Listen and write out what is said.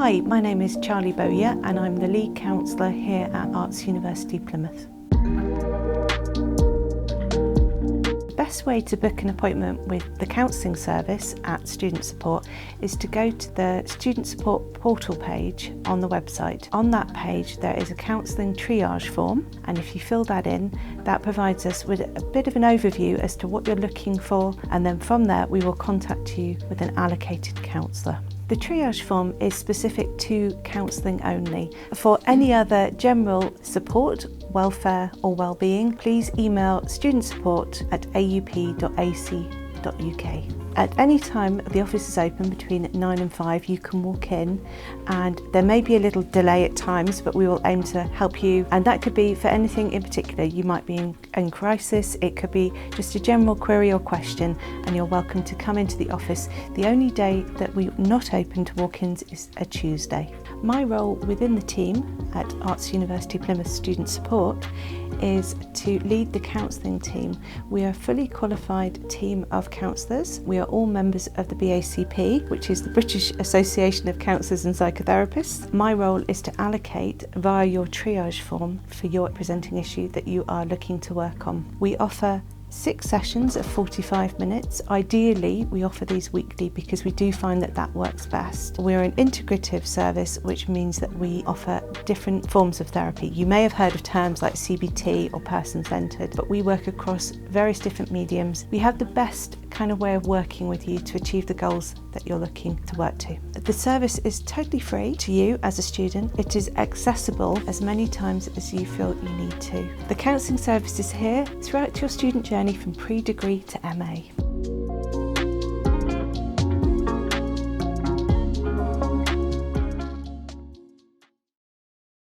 Hi, my name is Charlie Bowyer and I'm the lead counsellor here at Arts University Plymouth. The best way to book an appointment with the counselling service at Student Support is to go to the Student Support portal page on the website. On that page there is a counselling triage form, and if you fill that in, that provides us with a bit of an overview as to what you're looking for, and then from there we will contact you with an allocated counsellor. The triage form is specific to counselling only. For any other general support, welfare or wellbeing, please email studentsupport@aup.ac.uk. At any time the office is open between 9 and 5, you can walk in, and there may be a little delay at times, but we will aim to help you, and that could be for anything in particular. You might be in crisis, it could be just a general query or question, and you're welcome to come into the office. The only day that we're not open to walk-ins is a Tuesday. My role within the team at Arts University Plymouth Student Support is to lead the counselling team. We are a fully qualified team of counsellors. We are all members of the BACP, which is the British Association of Counsellors and Psychotherapists. My role is to allocate via your triage form for your presenting issue that you are looking to work on. We offer 6 sessions of 45 minutes. Ideally, we offer these weekly because we do find that that works best. We're an integrative service, which means that we offer different forms of therapy. You may have heard of terms like CBT or person-centred, but we work across various different mediums. We have the best kind of way of working with you to achieve the goals that you're looking to work to. The service is totally free to you as a student. It is accessible as many times as you feel you need to. The counselling service is here throughout your student journey from pre-degree to MA.